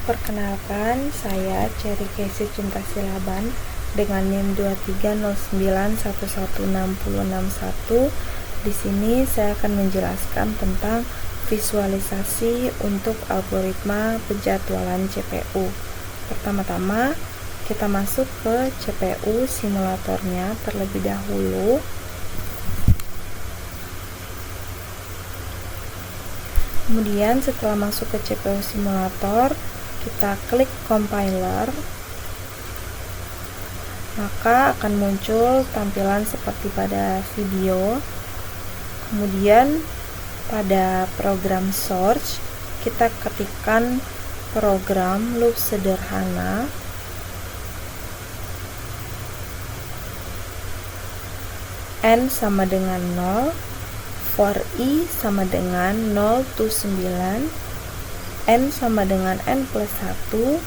Perkenalkan, saya Cherry Casey Cinta Silaban dengan NIM 2309116061. Di sini saya akan menjelaskan tentang visualisasi untuk algoritma penjadwalan CPU. Pertama-tama, kita masuk ke CPU simulatornya terlebih dahulu. Kemudian setelah masuk ke CPU simulator, kita klik compiler, maka akan muncul tampilan seperti pada video. Kemudian pada program search, kita ketikkan program loop sederhana. N sama dengan 0, for I sama dengan 0 to 9, N sama dengan N plus 1,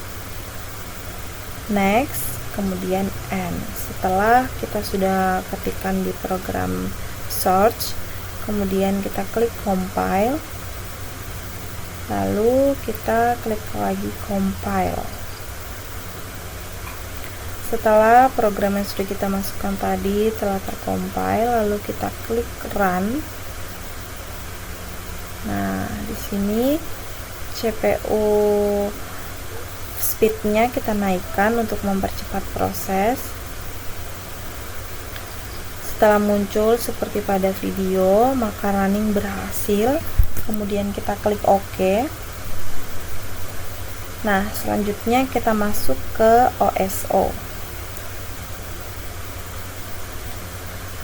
next, kemudian N. Setelah kita sudah ketikkan di program search, kemudian kita klik compile, lalu kita klik lagi compile. Setelah program yang sudah kita masukkan tadi telah tercompile, lalu kita klik run. Nah, di sini CPU speednya kita naikkan untuk mempercepat proses. Setelah muncul seperti pada video, maka running berhasil. Kemudian kita klik OK. Nah, selanjutnya kita masuk ke OSO.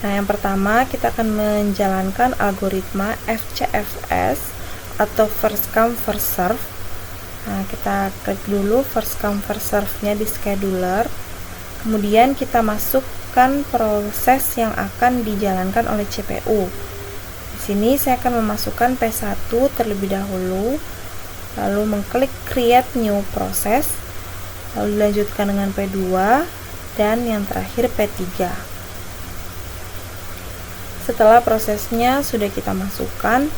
Nah, yang pertama kita akan menjalankan algoritma FCFS atau first come first serve. Nah, kita klik dulu first come first serve-nya di scheduler. Kemudian kita masukkan proses yang akan dijalankan oleh CPU. Di sini saya akan memasukkan P1 terlebih dahulu, lalu mengklik create new process, lalu dilanjutkan dengan P2 dan yang terakhir P3. Setelah prosesnya sudah kita masukkan,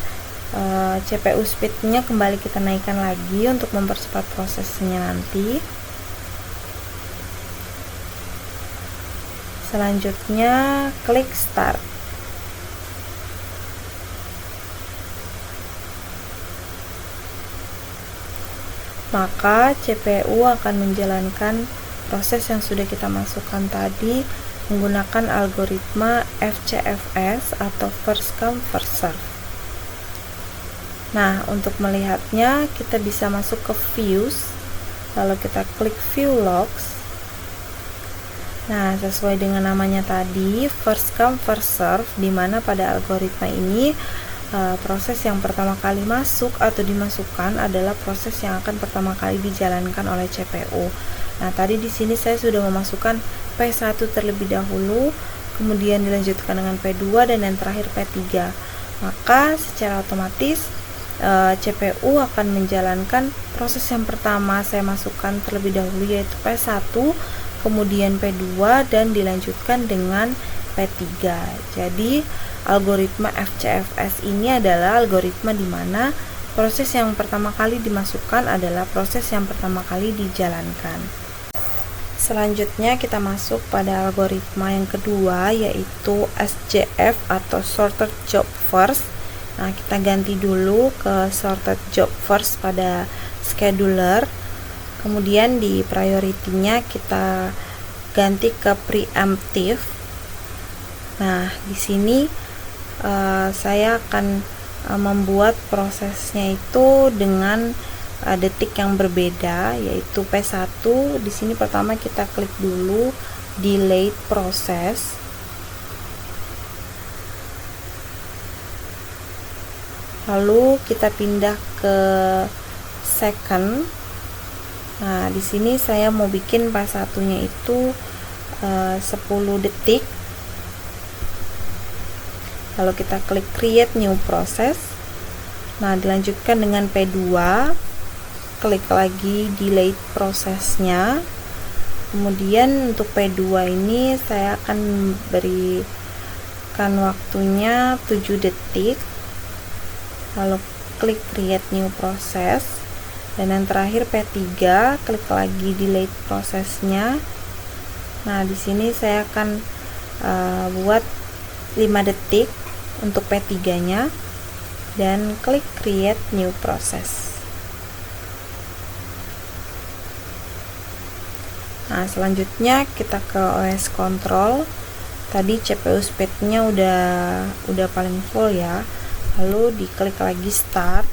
CPU speednya kembali kita naikkan lagi untuk mempercepat prosesnya nanti. Selanjutnya klik start. Maka CPU akan menjalankan proses yang sudah kita masukkan tadi menggunakan algoritma FCFS atau first come first serve. Nah, untuk melihatnya kita bisa masuk ke views, lalu kita klik view logs. Nah, sesuai dengan namanya tadi, first come first serve, di mana pada algoritma ini proses yang pertama kali masuk atau dimasukkan adalah proses yang akan pertama kali dijalankan oleh CPU. Nah, tadi di sini saya sudah memasukkan P1 terlebih dahulu, kemudian dilanjutkan dengan P2 dan yang terakhir P3. Maka secara otomatis CPU akan menjalankan proses yang pertama saya masukkan terlebih dahulu, yaitu P1, kemudian P2 dan dilanjutkan dengan P3. Jadi algoritma FCFS ini adalah algoritma di mana proses yang pertama kali dimasukkan adalah proses yang pertama kali dijalankan. Selanjutnya kita masuk pada algoritma yang kedua, yaitu SJF atau sorted job first. Nah, kita ganti dulu ke sorted job first pada scheduler. Kemudian di priority-nya kita ganti ke preemptive. Nah, di sini saya akan membuat prosesnya itu dengan detik yang berbeda, yaitu P1. Di sini pertama kita klik dulu delay process. Lalu kita pindah ke second. Nah, di sini saya mau bikin P1-nya itu 10 detik. Lalu kita klik create new process. Nah, dilanjutkan dengan P2. Klik lagi delay prosesnya. Kemudian untuk P2 ini saya akan berikan waktunya 7 detik. Lalu klik create new process. Dan yang terakhir P3, klik lagi delete prosesnya. Nah, di sini saya akan buat 5 detik untuk P3-nya dan klik create new process. Nah, selanjutnya kita ke OS control. Tadi CPU speed-nya udah paling full ya. Lalu diklik lagi start.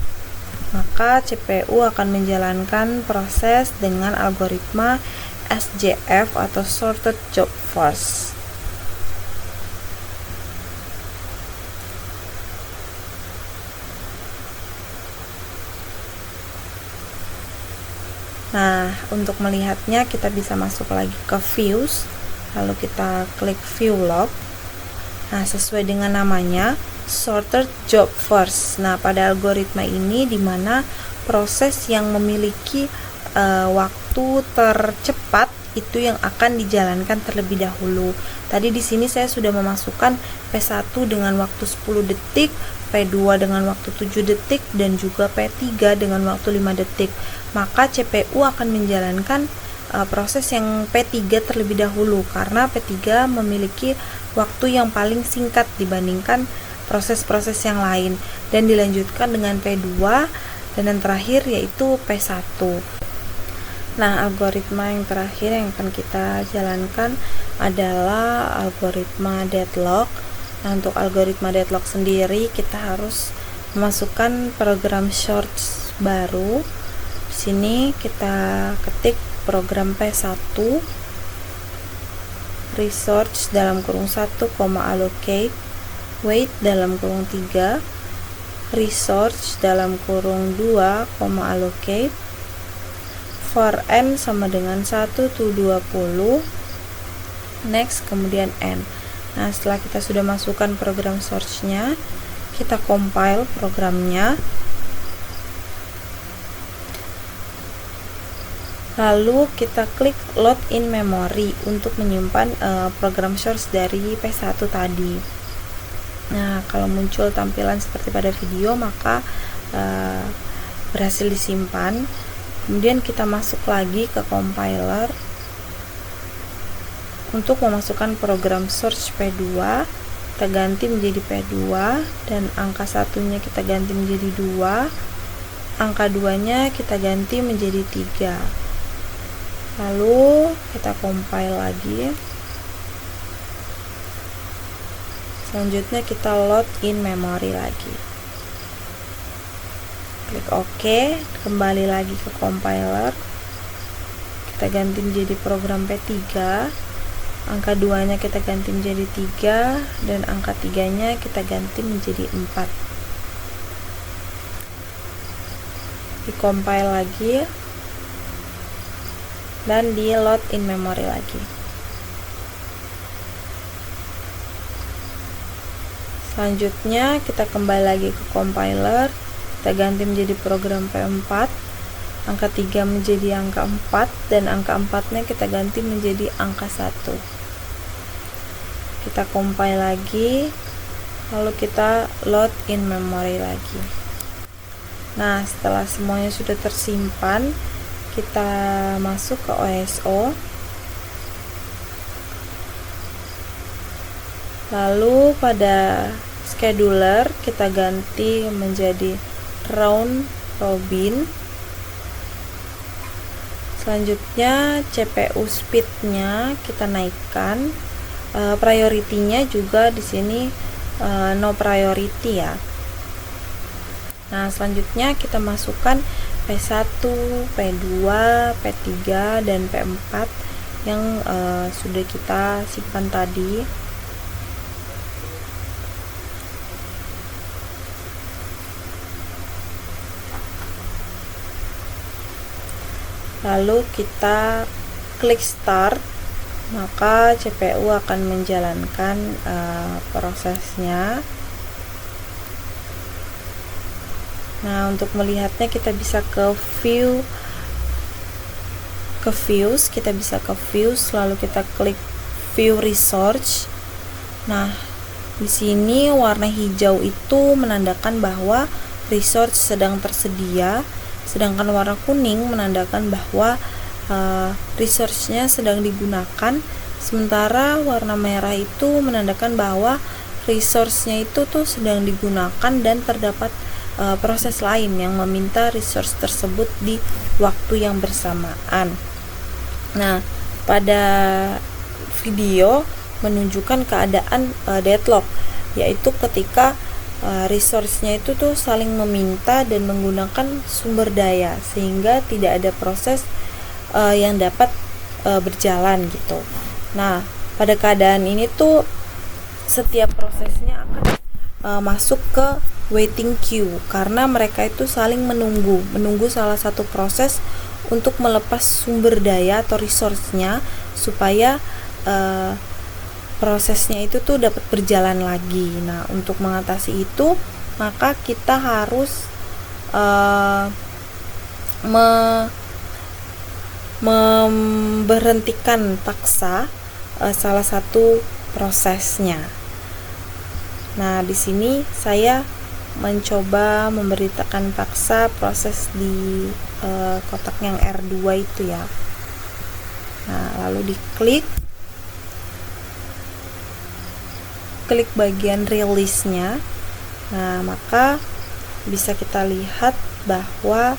Maka CPU akan menjalankan proses dengan algoritma SJF atau Sorted Job First. Nah, untuk melihatnya kita bisa masuk lagi ke views, lalu kita klik view log. Nah, sesuai dengan namanya, Sorted Job First. Nah, pada algoritma ini dimana proses yang memiliki waktu tercepat itu yang akan dijalankan terlebih dahulu. Tadi di sini saya sudah memasukkan P1 dengan waktu 10 detik, P2 dengan waktu 7 detik, dan juga P3 dengan waktu 5 detik. Maka CPU akan menjalankan proses yang P3 terlebih dahulu karena P3 memiliki waktu yang paling singkat dibandingkan proses-proses yang lain, dan dilanjutkan dengan P2 dan yang terakhir yaitu P1. Nah, algoritma yang terakhir yang akan kita jalankan adalah algoritma deadlock. Nah, untuk algoritma deadlock sendiri kita harus memasukkan program shorts baru. Di sini kita ketik program P1 resource dalam kurung 1, allocate wait dalam kurung 3 resource dalam kurung 2, allocate for n sama dengan 1 to 20 next, kemudian n. Nah, setelah kita sudah masukkan program source-nya, kita compile programnya, lalu kita klik load in memory untuk menyimpan program source dari P1 tadi. Nah, kalau muncul tampilan seperti pada video, maka berhasil disimpan. Kemudian kita masuk lagi ke compiler untuk memasukkan program source P2. Kita ganti menjadi P2 dan angka 1-nya kita ganti menjadi 2, angka 2-nya kita ganti menjadi 3. Lalu kita compile lagi. Selanjutnya kita load in memory lagi. Klik OK, kembali lagi ke compiler. Kita ganti menjadi program P3. Angka 2-nya kita ganti menjadi 3 dan angka 3-nya kita ganti menjadi 4. Di compile lagi dan di load in memory lagi. Selanjutnya kita kembali lagi ke compiler, kita ganti menjadi program P4, angka 3 menjadi angka 4 dan angka 4-nya kita ganti menjadi angka 1. Kita compile lagi, lalu kita load in memory lagi. Nah, setelah semuanya sudah tersimpan, kita masuk ke OSO. Lalu pada scheduler kita ganti menjadi round robin. Selanjutnya CPU speed-nya kita naikkan. Priority-nya juga di sini no priority ya. Nah, selanjutnya kita masukkan P1, P2, P3 dan P4 yang sudah kita simpan tadi. Lalu kita klik start, maka CPU akan menjalankan prosesnya. Nah, untuk melihatnya kita bisa ke views, kita bisa ke views, lalu kita klik view resource. Nah, di sini warna hijau itu menandakan bahwa resource sedang tersedia sedangkan warna kuning menandakan bahwa resource-nya sedang digunakan, sementara warna merah itu menandakan bahwa resource-nya itu tuh sedang digunakan dan terdapat proses lain yang meminta resource tersebut di waktu yang bersamaan. Nah, pada video menunjukkan keadaan deadlock, yaitu ketika resource-nya itu tuh saling meminta dan menggunakan sumber daya sehingga tidak ada proses yang dapat berjalan gitu. Nah, pada keadaan ini tuh setiap prosesnya akan masuk ke waiting queue karena mereka itu saling menunggu salah satu proses untuk melepas sumber daya atau resource-nya supaya prosesnya itu tuh dapat berjalan lagi. Nah, untuk mengatasi itu maka kita harus memberhentikan paksa salah satu prosesnya. Nah, di sini saya mencoba memberitakan paksa proses di kotak yang R2 itu ya. Nah, lalu diklik bagian release-nya. Nah, maka bisa kita lihat bahwa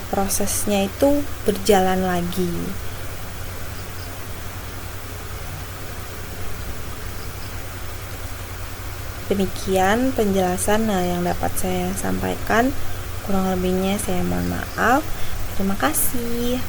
prosesnya itu berjalan lagi. Demikian penjelasan yang dapat saya sampaikan. Kurang lebihnya saya mohon maaf. Terima kasih.